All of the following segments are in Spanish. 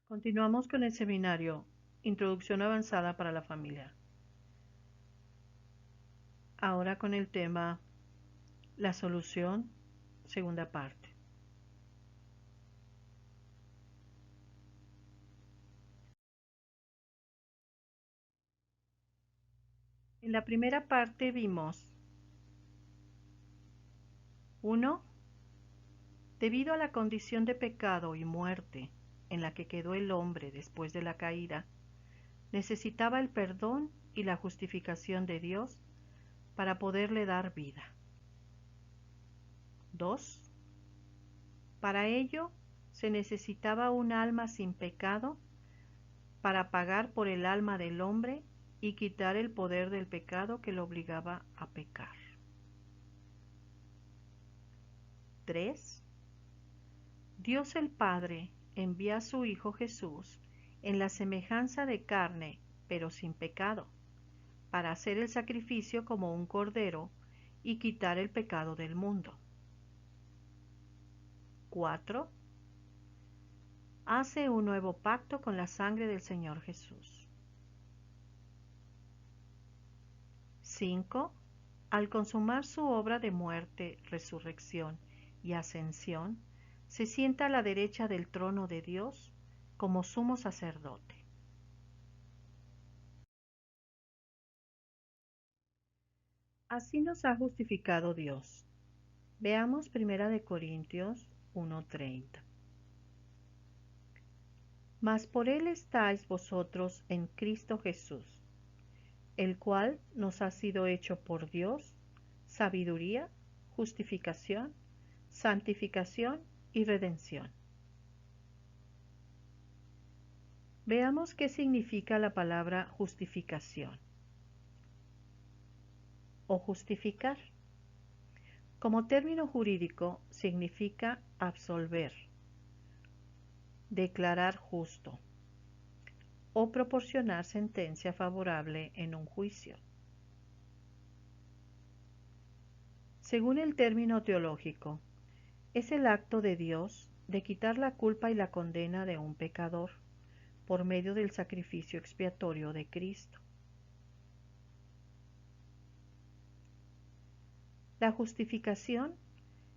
Continuamos con el seminario Introducción Avanzada para la Familia. Ahora con el tema La solución, segunda parte. En la primera parte vimos 1. Debido a la condición de pecado y muerte en la que quedó el hombre después de la caída, necesitaba el perdón y la justificación de Dios para poderle dar vida. 2. Para ello se necesitaba un alma sin pecado para pagar por el alma del hombre y quitar el poder del pecado que lo obligaba a pecar. 3. Dios el Padre envía a su Hijo Jesús en la semejanza de carne, pero sin pecado, para hacer el sacrificio como un cordero y quitar el pecado del mundo. 4. Hace un nuevo pacto con la sangre del Señor Jesús. 5. Al consumar su obra de muerte, resurrección y ascensión, se sienta a la derecha del trono de Dios como sumo sacerdote. Así nos ha justificado Dios. Veamos 1 Corintios 1:30. Mas por él estáis vosotros en Cristo Jesús, el cual nos ha sido hecho por Dios sabiduría, justificación, santificación y redención. Veamos qué significa la palabra justificación o justificar. Como término jurídico significa absolver, declarar justo o proporcionar sentencia favorable en un juicio. Según el término teológico, es el acto de Dios de quitar la culpa y la condena de un pecador por medio del sacrificio expiatorio de Cristo. La justificación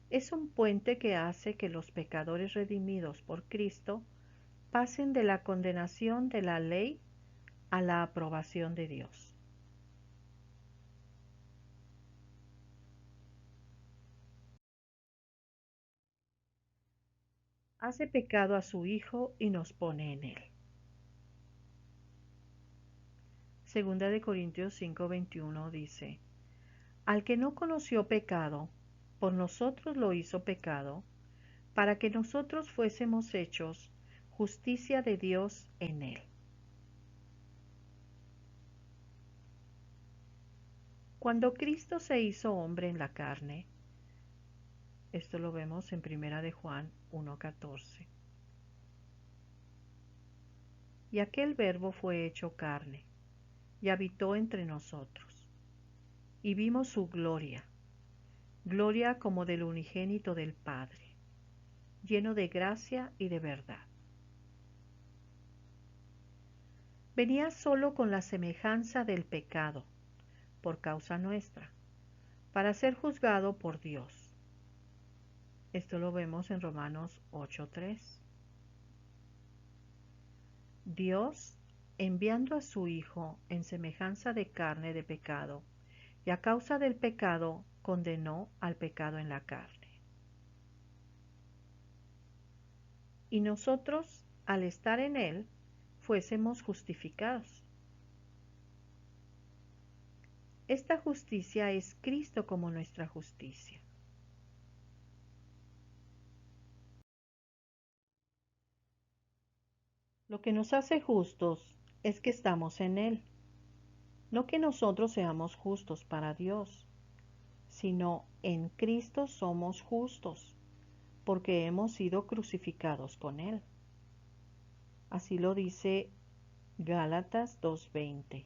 es un puente que hace que los pecadores redimidos por Cristo pasen de la condenación de la ley a la aprobación de Dios. Hace pecado a su Hijo y nos pone en él. Segunda de Corintios 5:21 dice: Al que no conoció pecado, por nosotros lo hizo pecado, para que nosotros fuésemos hechos justicia de Dios en él. Cuando Cristo se hizo hombre en la carne, esto lo vemos en 1 de Juan 1:14. Y aquel verbo fue hecho carne, y habitó entre nosotros. Y vimos su gloria, gloria como del unigénito del Padre, lleno de gracia y de verdad. Venía solo con la semejanza del pecado, por causa nuestra, para ser juzgado por Dios. Esto lo vemos en Romanos 8:3. Dios, enviando a su Hijo en semejanza de carne de pecado, y a causa del pecado condenó al pecado en la carne. Y nosotros, al estar en él, fuésemos justificados. Esta justicia es Cristo como nuestra justicia. Lo que nos hace justos es que estamos en él, no que nosotros seamos justos para Dios, sino en Cristo somos justos, porque hemos sido crucificados con él. Así lo dice Gálatas 2:20.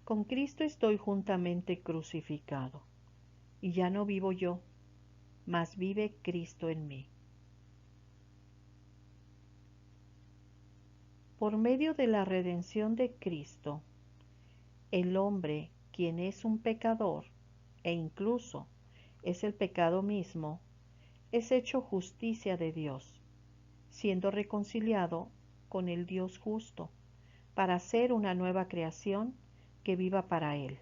Con Cristo estoy juntamente crucificado, y ya no vivo yo, mas vive Cristo en mí. Por medio de la redención de Cristo, el hombre, quien es un pecador, e incluso es el pecado mismo, es hecho justicia de Dios, siendo reconciliado con el Dios justo, para hacer una nueva creación que viva para Él,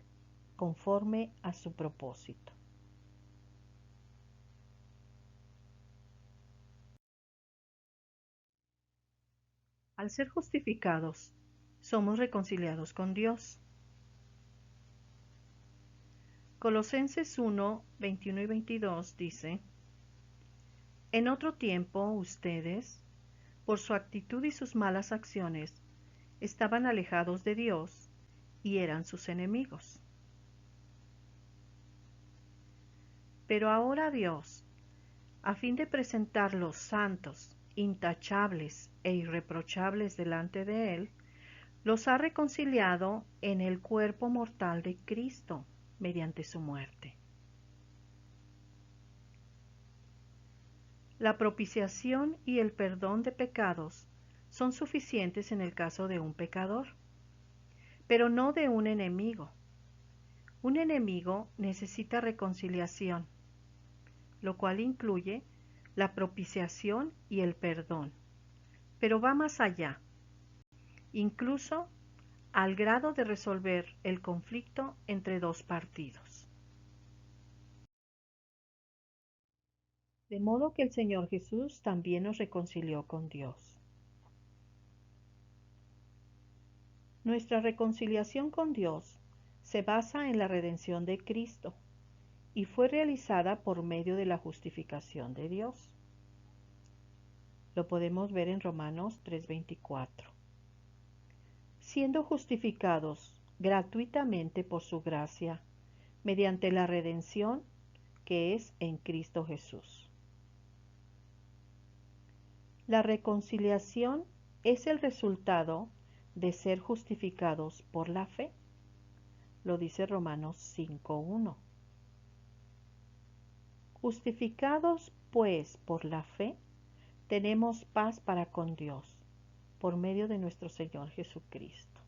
conforme a su propósito. Al ser justificados, somos reconciliados con Dios. Colosenses 1, 21 y 22 dice: En otro tiempo ustedes, por su actitud y sus malas acciones, estaban alejados de Dios y eran sus enemigos. Pero ahora Dios, a fin de presentarlos santos, intachables e irreprochables delante de Él, los ha reconciliado en el cuerpo mortal de Cristo mediante su muerte. La propiciación y el perdón de pecados son suficientes en el caso de un pecador, pero no de un enemigo. Un enemigo necesita reconciliación, lo cual incluye la propiciación y el perdón, pero va más allá, incluso al grado de resolver el conflicto entre dos partidos. De modo que el Señor Jesús también nos reconcilió con Dios. Nuestra reconciliación con Dios se basa en la redención de Cristo y fue realizada por medio de la justificación de Dios. Lo podemos ver en Romanos 3:24. Siendo justificados gratuitamente por su gracia, mediante la redención que es en Cristo Jesús. La reconciliación es el resultado de ser justificados por la fe. Lo dice Romanos 5:1. Justificados pues por la fe, tenemos paz para con Dios, por medio de nuestro Señor Jesucristo.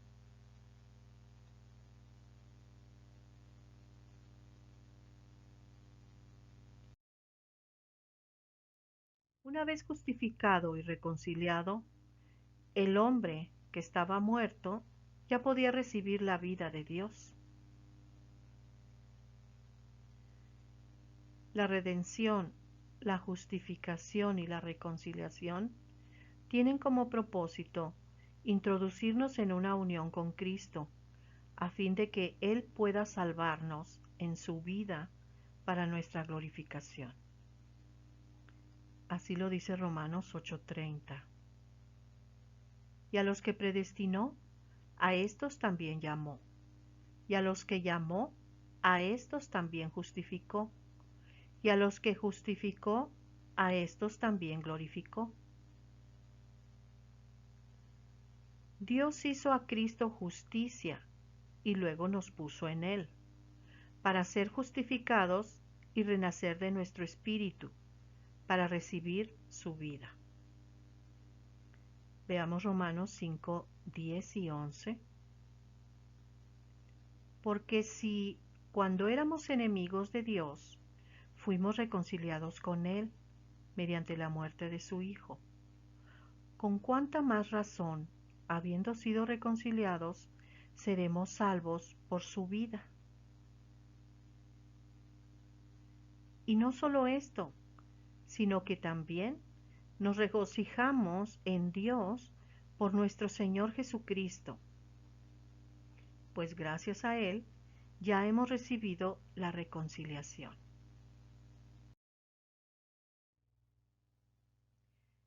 Una vez justificado y reconciliado, el hombre que estaba muerto ya podía recibir la vida de Dios. La redención, la justificación y la reconciliación tienen como propósito introducirnos en una unión con Cristo, a fin de que Él pueda salvarnos en su vida para nuestra glorificación. Así lo dice Romanos 8:30. Y a los que predestinó, a estos también llamó. Y a los que llamó, a estos también justificó. Y a los que justificó, a estos también glorificó. Dios hizo a Cristo justicia y luego nos puso en Él, para ser justificados y renacer de nuestro espíritu, para recibir su vida. Veamos Romanos 5, 10 y 11. Porque si, cuando éramos enemigos de Dios, fuimos reconciliados con Él mediante la muerte de su Hijo, con cuánta más razón, habiendo sido reconciliados, seremos salvos por su vida. Y no solo esto, sino que también nos regocijamos en Dios por nuestro Señor Jesucristo, pues gracias a Él ya hemos recibido la reconciliación.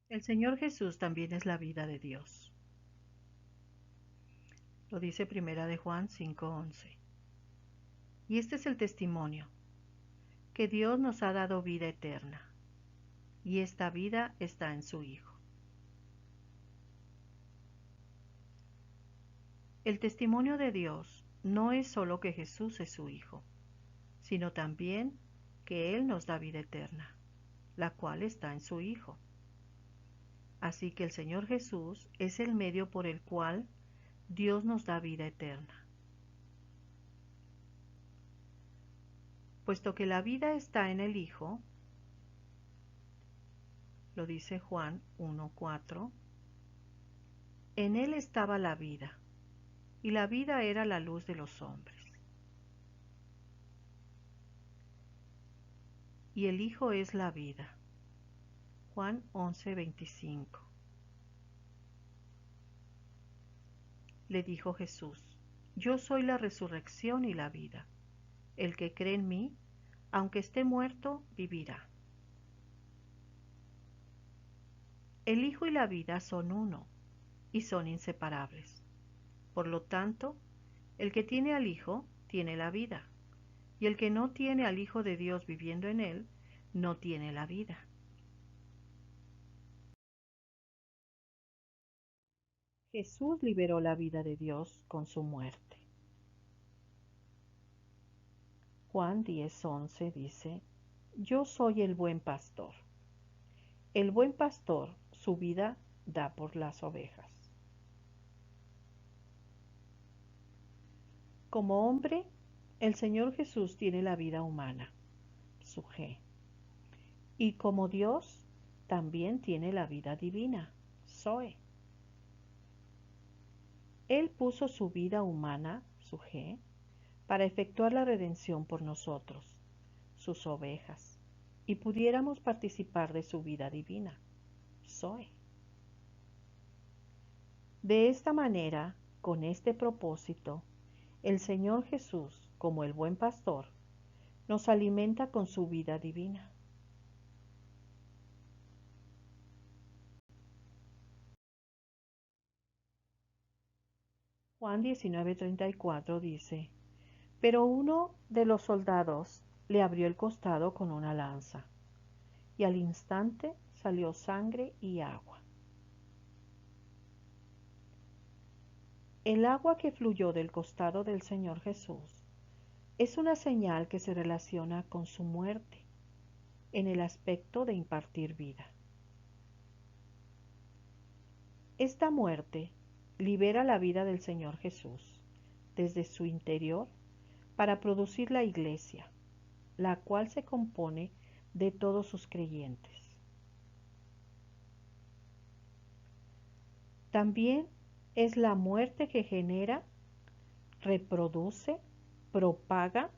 El Señor Jesús también es la vida de Dios. Lo dice Primera de Juan 5:11. Y este es el testimonio, que Dios nos ha dado vida eterna, y esta vida está en su Hijo. El testimonio de Dios no es solo que Jesús es su Hijo, sino también que Él nos da vida eterna, la cual está en su Hijo. Así que el Señor Jesús es el medio por el cual Dios nos da vida eterna. Puesto que la vida está en el Hijo, lo dice Juan 1:4, en Él estaba la vida, y la vida era la luz de los hombres. Y el Hijo es la vida. Juan 11:25. Le dijo Jesús: Yo soy la resurrección y la vida. El que cree en mí, aunque esté muerto, vivirá. El Hijo y la vida son uno, y son inseparables. Por lo tanto, el que tiene al Hijo, tiene la vida, y el que no tiene al Hijo de Dios viviendo en él, no tiene la vida. Jesús liberó la vida de Dios con su muerte. Juan 10:11 dice: Yo soy el buen pastor. El buen pastor su vida da por las ovejas. Como hombre, el Señor Jesús tiene la vida humana, su G. Y como Dios, también tiene la vida divina, Zoe. Él puso su vida humana, su G, para efectuar la redención por nosotros, sus ovejas, y pudiéramos participar de su vida divina, Zoe. De esta manera, con este propósito, el Señor Jesús, como el buen pastor, nos alimenta con su vida divina. Juan 19:34 dice: Pero uno de los soldados le abrió el costado con una lanza, y al instante salió sangre y agua. El agua que fluyó del costado del Señor Jesús es una señal que se relaciona con su muerte, en el aspecto de impartir vida. Esta muerte libera la vida del Señor Jesús desde su interior para producir la Iglesia, la cual se compone de todos sus creyentes. También es la muerte que genera, reproduce, propaga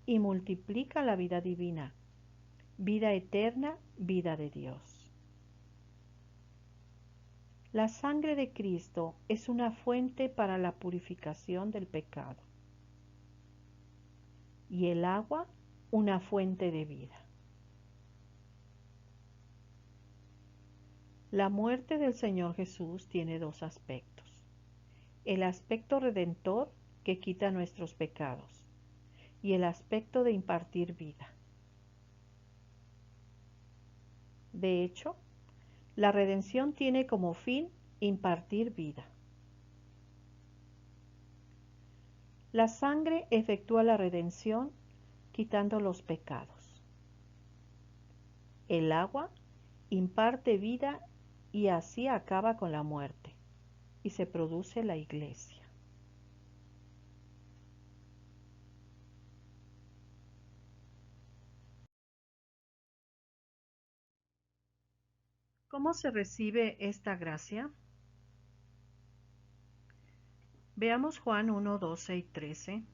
y multiplica la vida divina, vida eterna, vida de Dios. La sangre de Cristo es una fuente para la purificación del pecado y el agua una fuente de vida. La muerte del Señor Jesús tiene dos aspectos: el aspecto redentor que quita nuestros pecados y el aspecto de impartir vida. De hecho, la redención tiene como fin impartir vida. La sangre efectúa la redención quitando los pecados. El agua imparte vida y así acaba con la muerte y se produce la Iglesia. ¿Cómo se recibe esta gracia? Veamos Juan 1:12 y 13.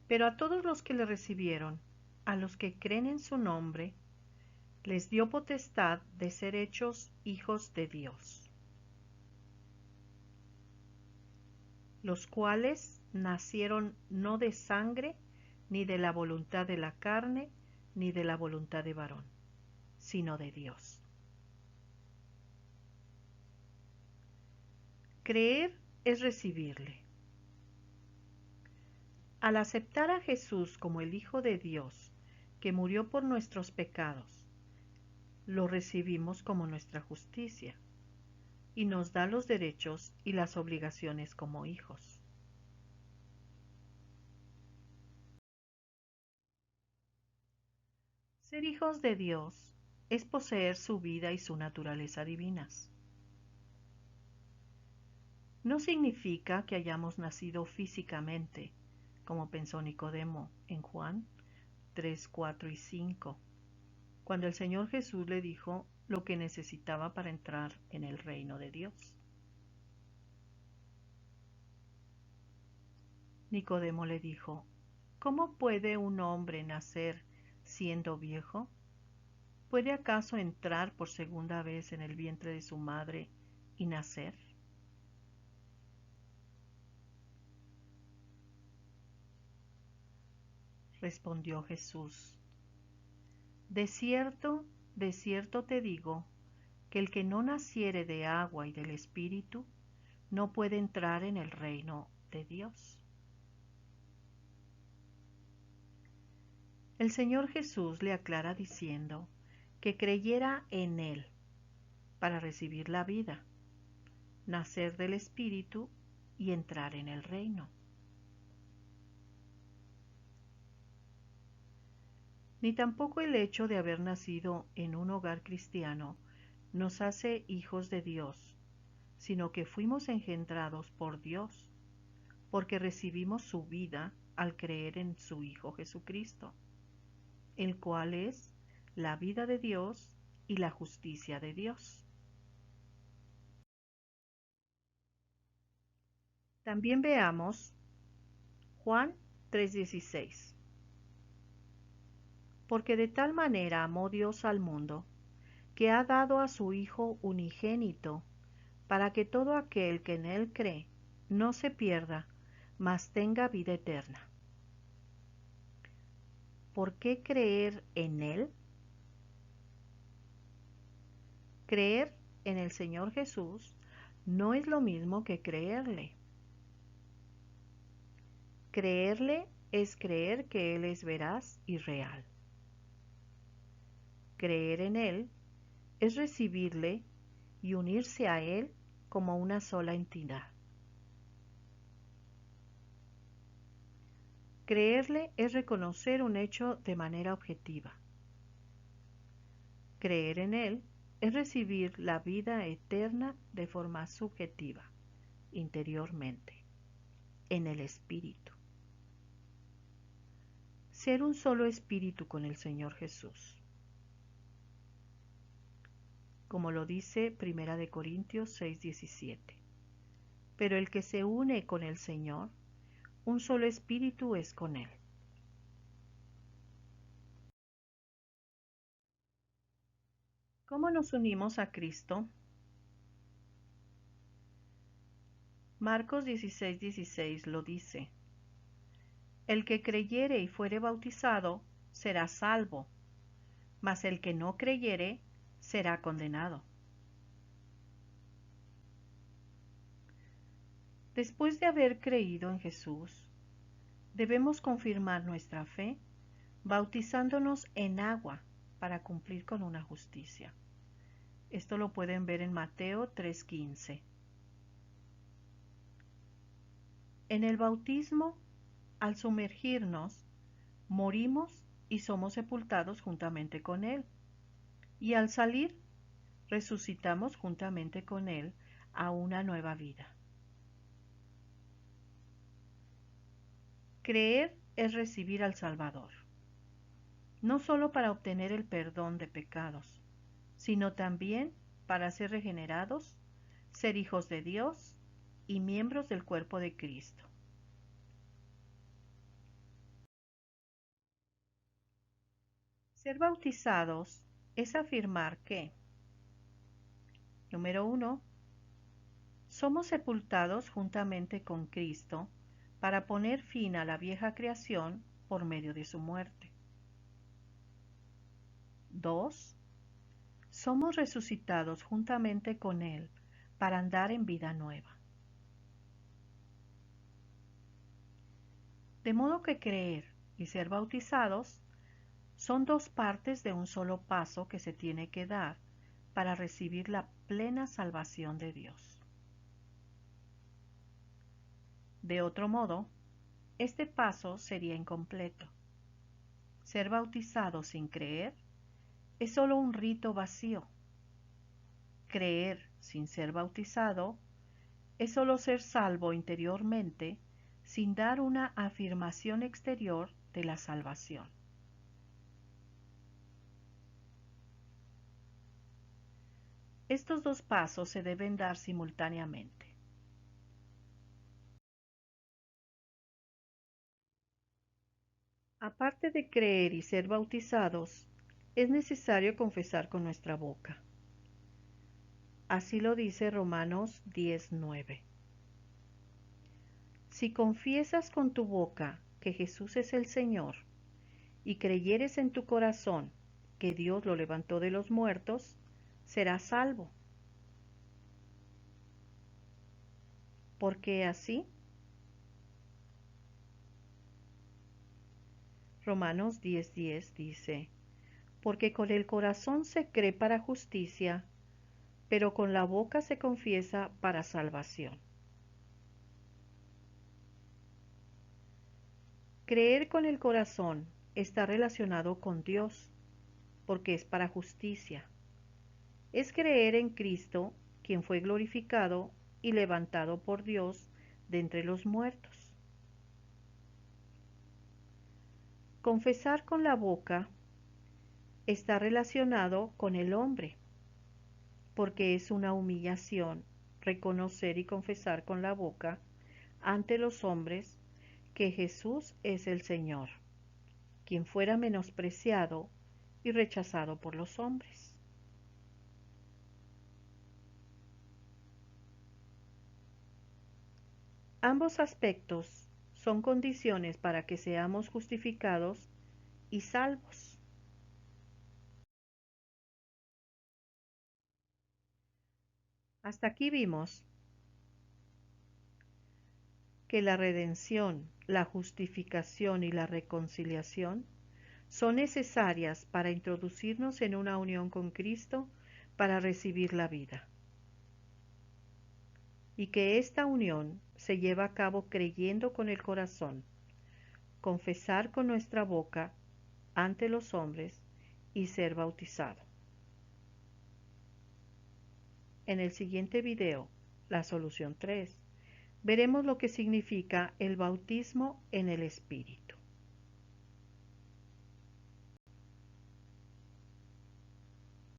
Pero a todos los que le recibieron, a los que creen en su nombre, les dio potestad de ser hechos hijos de Dios, los cuales nacieron no de sangre, ni de la voluntad de la carne, ni de la voluntad de varón, sino de Dios. Creer es recibirle. Al aceptar a Jesús como el Hijo de Dios, que murió por nuestros pecados, lo recibimos como nuestra justicia y nos da los derechos y las obligaciones como hijos. Ser hijos de Dios es poseer su vida y su naturaleza divinas. No significa que hayamos nacido físicamente, como pensó Nicodemo en Juan 3, 4 y 5, cuando el Señor Jesús le dijo lo que necesitaba para entrar en el reino de Dios. Nicodemo le dijo, ¿cómo puede un hombre nacer siendo viejo? ¿Puede acaso entrar por segunda vez en el vientre de su madre y nacer? Respondió Jesús, de cierto te digo, que el que no naciere de agua y del Espíritu, no puede entrar en el reino de Dios. El Señor Jesús le aclara diciendo que creyera en Él para recibir la vida, nacer del Espíritu y entrar en el reino. Ni tampoco el hecho de haber nacido en un hogar cristiano nos hace hijos de Dios, sino que fuimos engendrados por Dios, porque recibimos su vida al creer en su Hijo Jesucristo, el cual es la vida de Dios y la justicia de Dios. También veamos Juan 3:16. Porque de tal manera amó Dios al mundo, que ha dado a su Hijo unigénito, para que todo aquel que en Él cree no se pierda, mas tenga vida eterna. ¿Por qué creer en Él? Creer en el Señor Jesús no es lo mismo que creerle. Creerle es creer que Él es veraz y real. Creer en Él es recibirle y unirse a Él como una sola entidad. Creerle es reconocer un hecho de manera objetiva. Creer en Él es recibir la vida eterna de forma subjetiva, interiormente, en el Espíritu. Ser un solo espíritu con el Señor Jesús. Como lo dice 1 Corintios 6:17. Pero el que se une con el Señor, un solo espíritu es con Él. ¿Cómo nos unimos a Cristo? Marcos 16:16 lo dice. El que creyere y fuere bautizado será salvo, mas el que no creyere será condenado. Después de haber creído en Jesús, debemos confirmar nuestra fe bautizándonos en agua para cumplir con una justicia. Esto lo pueden ver en Mateo 3:15. En el bautismo, al sumergirnos, morimos y somos sepultados juntamente con Él. Y al salir, resucitamos juntamente con Él a una nueva vida. Creer es recibir al Salvador, no solo para obtener el perdón de pecados, sino también para ser regenerados, ser hijos de Dios y miembros del cuerpo de Cristo. Ser bautizados es afirmar que, número 1, somos sepultados juntamente con Cristo para poner fin a la vieja creación por medio de su muerte. 2. Somos resucitados juntamente con Él para andar en vida nueva. De modo que creer y ser bautizados son dos partes de un solo paso que se tiene que dar para recibir la plena salvación de Dios. De otro modo, este paso sería incompleto. Ser bautizado sin creer es solo un rito vacío. Creer sin ser bautizado es solo ser salvo interiormente sin dar una afirmación exterior de la salvación. Estos dos pasos se deben dar simultáneamente. Aparte de creer y ser bautizados, es necesario confesar con nuestra boca. Así lo dice Romanos 10:9. Si confiesas con tu boca que Jesús es el Señor y creyeres en tu corazón que Dios lo levantó de los muertos, serás salvo. ¿Por qué así? Romanos 10:10 dice, porque con el corazón se cree para justicia, pero con la boca se confiesa para salvación. Creer con el corazón está relacionado con Dios, porque es para justicia. Es creer en Cristo, quien fue glorificado y levantado por Dios de entre los muertos. Confesar con la boca está relacionado con el hombre, porque es una humillación reconocer y confesar con la boca ante los hombres que Jesús es el Señor, quien fuera menospreciado y rechazado por los hombres. Ambos aspectos son condiciones para que seamos justificados y salvos. Hasta aquí vimos que la redención, la justificación y la reconciliación son necesarias para introducirnos en una unión con Cristo para recibir la vida. Y que esta unión se lleva a cabo creyendo con el corazón, confesar con nuestra boca ante los hombres y ser bautizado. En el siguiente video, la solución 3, veremos lo que significa el bautismo en el Espíritu.